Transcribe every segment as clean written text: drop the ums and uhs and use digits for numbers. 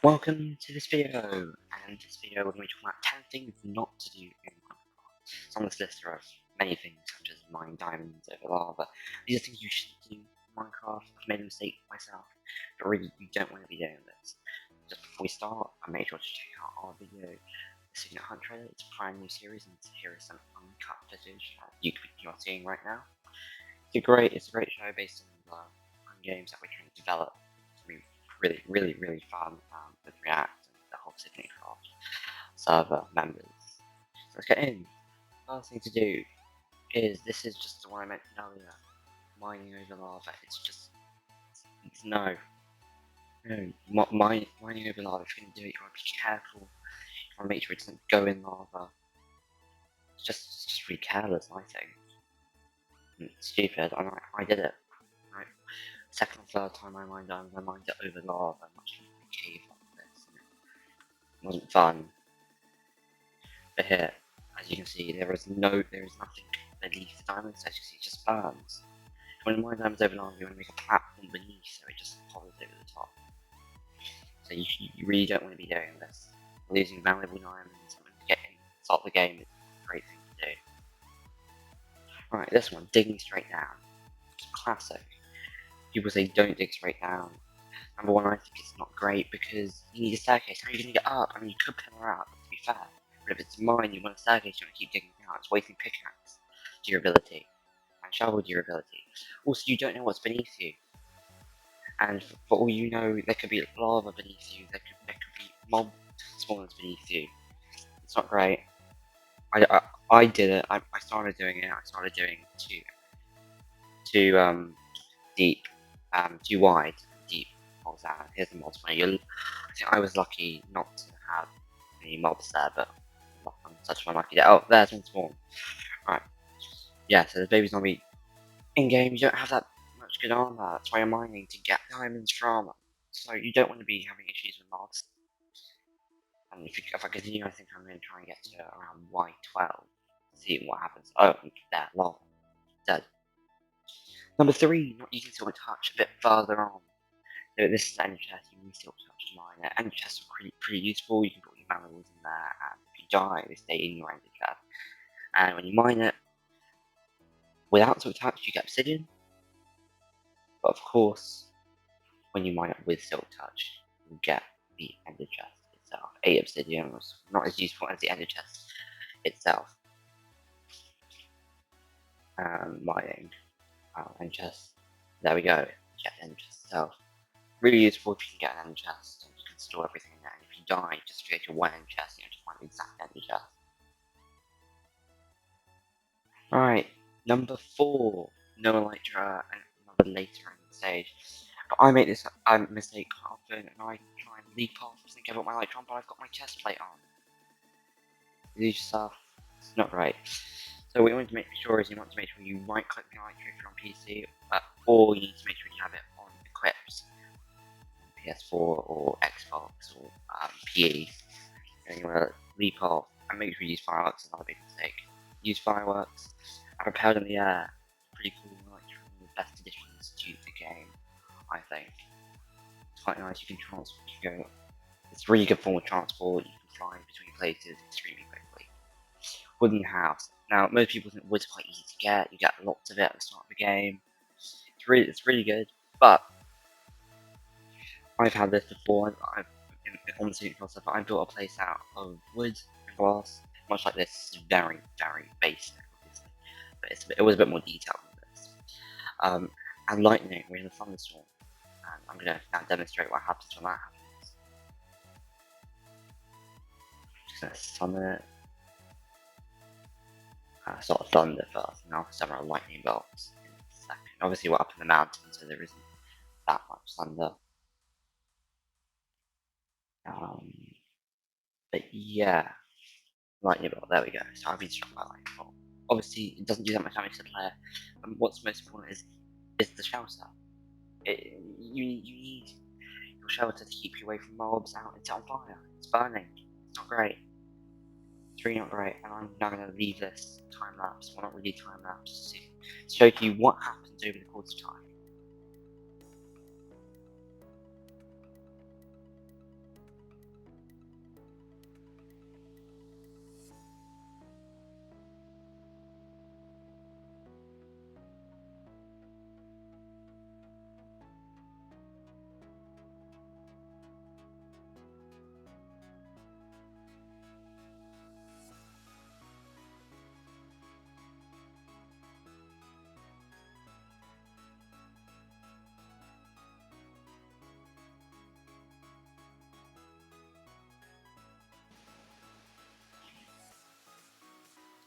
Welcome to this video, and this video we're going to be talking about 10 things not to do in Minecraft. It's on this list of many things, such as mine diamonds over lava. These are things you shouldn't do in Minecraft. I've made a mistake myself, but really you don't want to be doing this. Just before we start, I made sure to check out our video, the Signet Hunt trailer. It's a brand new series, and here is some uncut footage that you are seeing right now. It's a great show based on the games that we're trying to develop. Really fun with React and the whole SignetCraft server members. So let's get in. First thing to do is, this is just the one I mentioned earlier, mining over lava. Mining over lava. If you're going to do it, you want to be careful. You want to make sure it doesn't go in lava. It's just really careless, I think. It's stupid. I did it. Right. Second or third time I mined diamonds, I mined it over lava, much like a cave like this. It wasn't fun. But here, as you can see, there is nothing beneath the diamonds. As you can see, it just burns. When you mine diamonds over lava, you want to make a platform beneath, so it just hovers over the top. So you really don't want to be doing this. Losing valuable diamonds and start the game is a great thing to do. Right, this one, digging straight down. It's classic. People say don't dig straight down. Number one, I think it's not great because you need a staircase. How are you going to get up? I mean, you could pillar up, to be fair. But if it's mine, you want a staircase, you want to keep digging down. It's wasting pickaxe durability and shovel durability. Also, you don't know what's beneath you. And for all you know, there could be lava beneath you. There could be mob spawners beneath you. It's not great. I did it. I started doing it. I started doing too deep, too wide, deep holes down. Here's the mobs. I think I was lucky not to have any mobs there, but I'm such an unlucky day. Oh, there's one spawn. Right. Yeah, so the baby zombie in game, you don't have that much good armor. That's why you're mining to get diamonds from. So you don't want to be having issues with mobs. And if I continue, I think I'm going to try and get to around Y12. See what happens. Oh, there, lol. Dead. Number 3, not using silver touch a bit further on. So this is ender chest, you need silver touch to mine it. Ender chests are pretty useful, you can put your minerals in there, and if you die, they stay in your ender chest. And when you mine it, without silver touch, you get obsidian. But of course, when you mine it with silver touch, you get the ender chest itself. 8 obsidian was not as useful as the ender chest itself. Mining. Ender chest. There we go. Get the ender chest itself. Really useful if you can get an ender chest and you can store everything there. And if you die, just create your one ender chest and you just find the exact ender chest. Alright, number 4, no elytra and another later in the stage. But I make this mistake quite often, and I try and leap off, think I've got my elytra on, but I've got my chest plate on. Lose yourself, it's not right. So what you want to make sure is you want to make sure you right click the elytra if you're on PC, or you need to make sure you have it on equipped. PS4 or Xbox or PE, and you want to leap off and make sure you use fireworks. Another big mistake. Use fireworks and propelled in the air. Pretty cool, like one of the best additions to the game, I think. It's quite nice. You can transport. You can go. It's a really good form of transport. You can fly between places extremely quickly. Wooden house. Now, most people think wood's quite easy to get. You get lots of it at the start of the game. It's really good, but I've had this before. On the Signet stuff, I built a place out of wood and glass, much like this. It's very basic, obviously, but it was a bit more detailed than this. And lightning, we're in a thunderstorm, and I'm going to now demonstrate what happens when that happens. Just going to summon it. Sort of thunder first, and I'll summon a lightning bolt in a second. Obviously, we're up in the mountains, so there isn't that much thunder. But yeah, lightning bolt, there we go. So I've been struck by lightning bolt. Obviously, it doesn't do that much damage to the player, and what's most important is the shelter. You need your shelter to keep you away from mobs out. It's on fire. It's burning. It's not great. It's really not great, and I'm now going to leave this time lapse. Well, not really time lapse, to show you what happens over the course of time.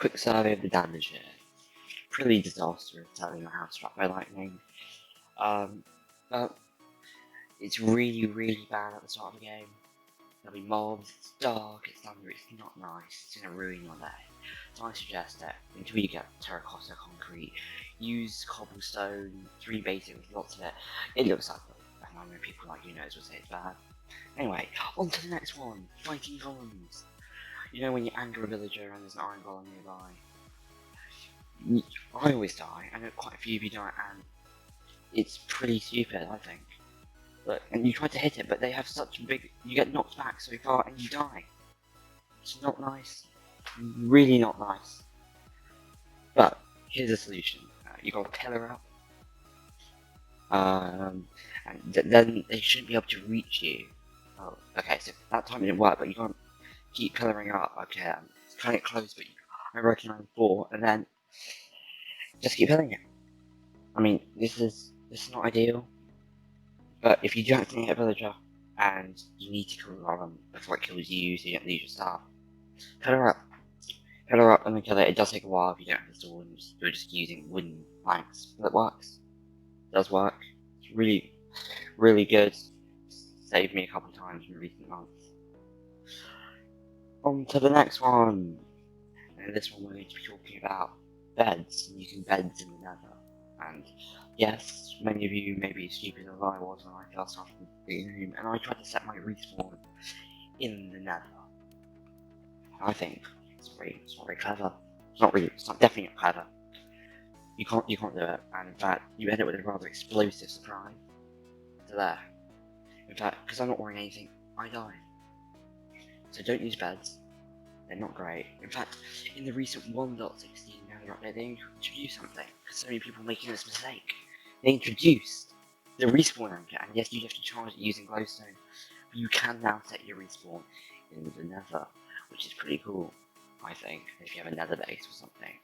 Quick survey of the damage here. Pretty disastrous having your house struck by lightning. But it's really bad at the start of the game. There'll be mobs, it's dark, it's thunder, it's not nice, it's gonna ruin your day. So I suggest that until you get terracotta concrete, use cobblestone, 3 basic with lots of it. It looks ugly, and I know people like you knows will say it's bad. Anyway, on to the next one, fighting golems. You know when you anger a villager and there's an iron golem nearby? I always die, I know quite a few of you die, and it's pretty stupid, I think. Look, and you try to hit it, but they have such big... You get knocked back so far and you die. It's not nice. Really not nice. But, here's a solution. You got a pillar up. And then they shouldn't be able to reach you. Oh, okay, so that time didn't work, but you can't keep pillaring up. Okay, I'm trying to get close, but I reckon I'm 4, and then just keep pilling it. I mean, this is not ideal. But if you do accidentally hit a villager, and you need to kill the golem before it kills you, so you don't lose your stuff, pillar up. Pillar up and then kill it. It does take a while if you don't have the swords. You're just using wooden planks. But it works. It does work. It's really good. Saved me a couple of times in recent months. On to the next one. And this one we're going to be talking about beds, and using beds in the nether. And yes, many of you may be as stupid as I was when I first started the game, and I tried to set my respawn in the nether. I think it's not very clever. It's definitely not clever. You can't do it, and in fact, you end up with a rather explosive surprise. So there. In fact, because I'm not wearing anything, I die. So don't use beds. They're not great. In fact, in the recent 1.16 nether update, they introduced something, because so many people making this mistake. They introduced the respawn anchor, and yes, you have to charge it using glowstone, but you can now set your respawn in the nether, which is pretty cool, I think, if you have a nether base or something.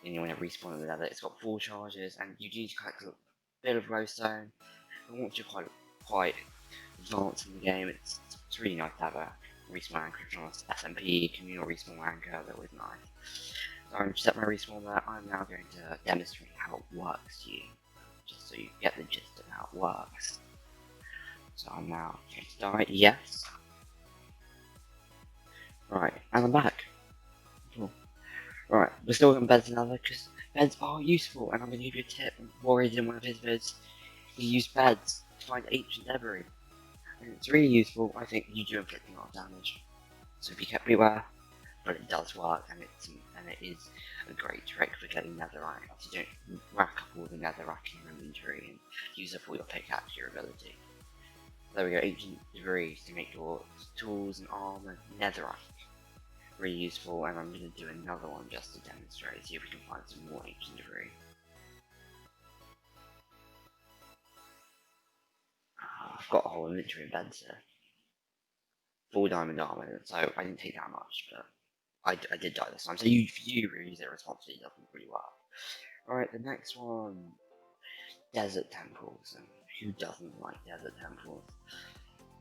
And you want to respawn in the nether, it's got 4 charges, and you need to collect a bit of glowstone, and once you're quite advanced in the game, it's really nice to have a respawn anchor from SMP, communal respawn anchor, that was nice. So I'm set my respawn there. I'm now going to demonstrate how it works to you, just so you get the gist of how it works. So I'm now going to die, yes. Right, and I'm back. Cool. Right, we're still on beds another, because beds are useful, and I'm going to give you a tip. Warrior did in one of his vids, he used beds to find ancient debris. And it's really useful. I think you do inflicting a lot of damage. So be beware, but it does work, and it is a great trick for getting netherite. So you don't rack up all the netherrack in your inventory and use up all your pickaxe durability. There we go, ancient debris to make your tools and armor netherite. Really useful, and I'm going to do another one just to demonstrate, see if we can find some more ancient debris. I've got a whole inventory of beds here. Full diamond armor, so I didn't take that much, but I did die this time, so you use it responsibly, it doesn't really work. Alright, the next one, desert temples, and who doesn't like desert temples?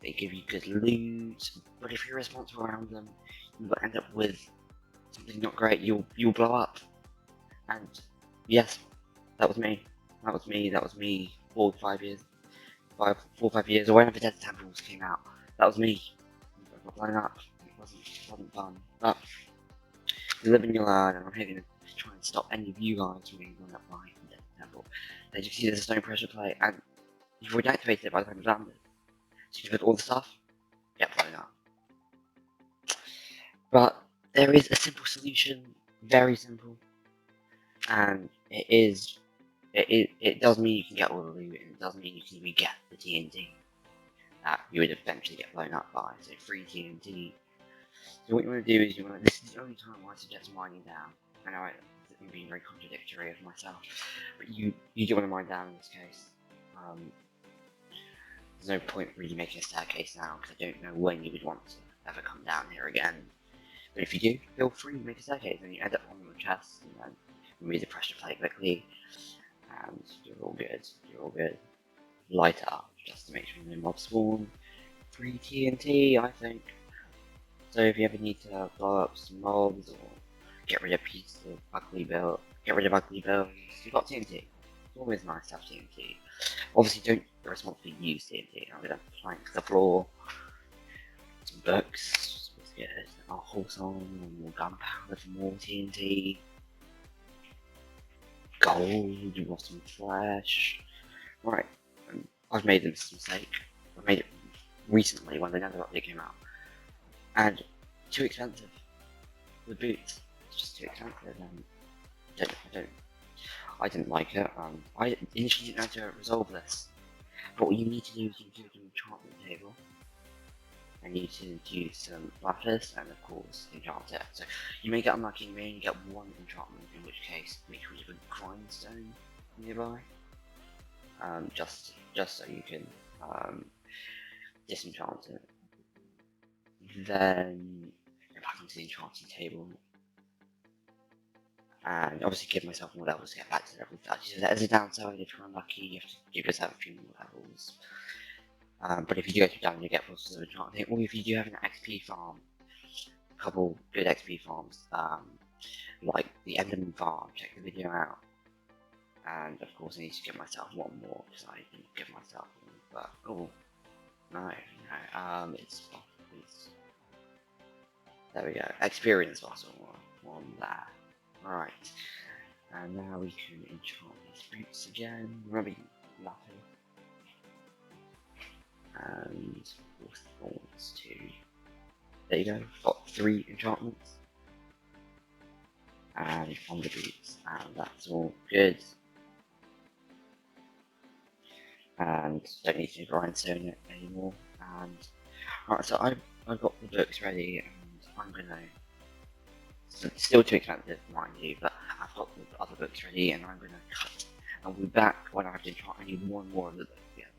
They give you good loot, but if you're responsible around them, you'll end up with something not great. You'll blow up. And yes, that was me. That was me 4 or 5 years. 4 or 5 years, or whenever desert temples came out. That was me. I got blown up. It wasn't fun. But you live and you learn, and I'm here to try and stop any of you guys from being blown up by the desert temple. As you can see, there's a stone pressure plate, and you've already activated it by the time you've landed. So you put all the stuff, get blown up. But there is a simple solution, very simple, and it does mean you can get all the loot, and it does mean you can even get the TNT that you would eventually get blown up by, so free TNT. So what you want to do is this is the only time I suggest mining down. I know I'm being very contradictory of myself, but you do want to mine down in this case. There's no point really making a staircase now, because I don't know when you would want to ever come down here again. But if you do, feel free to make a staircase, and you end up on the chest, and then remove the pressure plate quickly, and you're all good. Light up, just to make sure no mobs spawn. Free TNT, I think. So if you ever need to blow up some mobs, or get rid of pieces of ugly build, get rid of ugly builds. You've got TNT. It's always nice to have TNT. Obviously, don't responsibly use TNT. I'm gonna plank the floor, some books, let's get a horse on, more gunpowder for more TNT, gold, rotten flesh. Right, I've made this mistake. I made it recently when the Nether update came out, and too expensive. The boots, it's just too expensive, and I didn't like it. I initially didn't know how to resolve this. But what you need to do is you do an enchantment table, and you need to use some lapis, and of course enchant it. So you may get unlucky, you may only get one enchantment, in which case make sure you have a grindstone nearby, just so you can disenchant it. Then go back onto the enchanting table, and obviously give myself more levels to get back to level 30. So that is a downside. If you're unlucky, you have to give yourself a few more levels. But if you do go through down, you get forces of enchanting. Or if you do have an XP farm, a couple good XP farms, like the Enderman farm, check the video out. And of course, I need to give myself one more because I didn't give myself one. But oh no, it's there we go. Experience fossil one there. Right, and now we can enchant these boots again. Remember, nothing. And thorns too. There you go. Got 3 enchantments. And on the boots, and that's all good. And don't need to grindstone it anymore. And right, so I've got the books ready, and I'm gonna. It's still too expensive, mind you, but I've got the other books ready, and I'm gonna cut. I'll be back when I have to try. I need one more of the books together.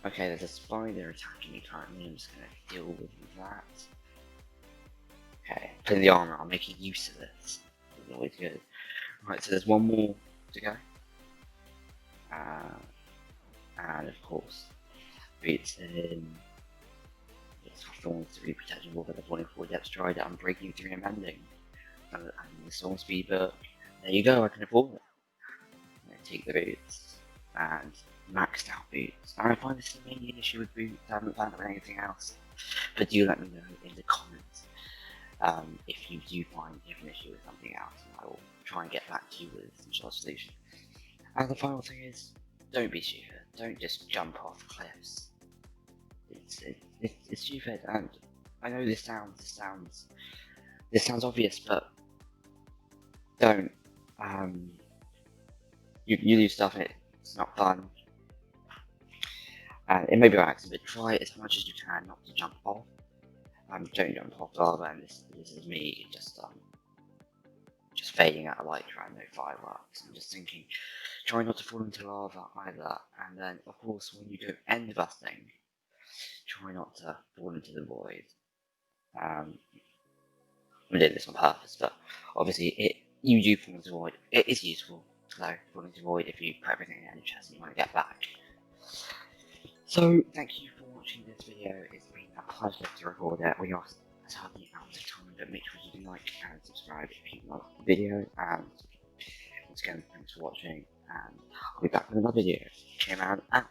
Okay, there's a spider attacking me currently. I'm just gonna deal with that. Okay, putting the armor. I'm making use of this. It's always good. Right, so there's one more to go. And of course, boots in. It's thorns to be protected over the 44 depth stride that I'm breaking through and mending. And the storm speed book. There you go, I can afford it. I'm gonna take the boots and maxed out boots. And I find this is mainly an issue with boots. I haven't found it with anything else. But do let me know in the comments if you do find you have an issue with something else, and I will try and get back to you with some sort of solution. And the final thing is, don't be stupid. Don't just jump off cliffs. It's stupid, and I know this sounds obvious, but don't. You do stuff and it's not fun, and it may be by accident, but try as much as you can not to jump off. Don't jump off lava, and this is me just fading out of light, trying no fireworks. I'm just thinking, try not to fall into lava either, and then of course when you go end busting, try not to fall into the void. I'm doing this on purpose, but obviously you do fall into the void. It is useful to fall into the void if you put everything in your chest and you want to get back. So thank you for watching this video. It's been a pleasure to record it. We are sadly out of time, but make sure you can like and subscribe if you like the video. And once again, thanks for watching, and I'll be back with another video. Kman out.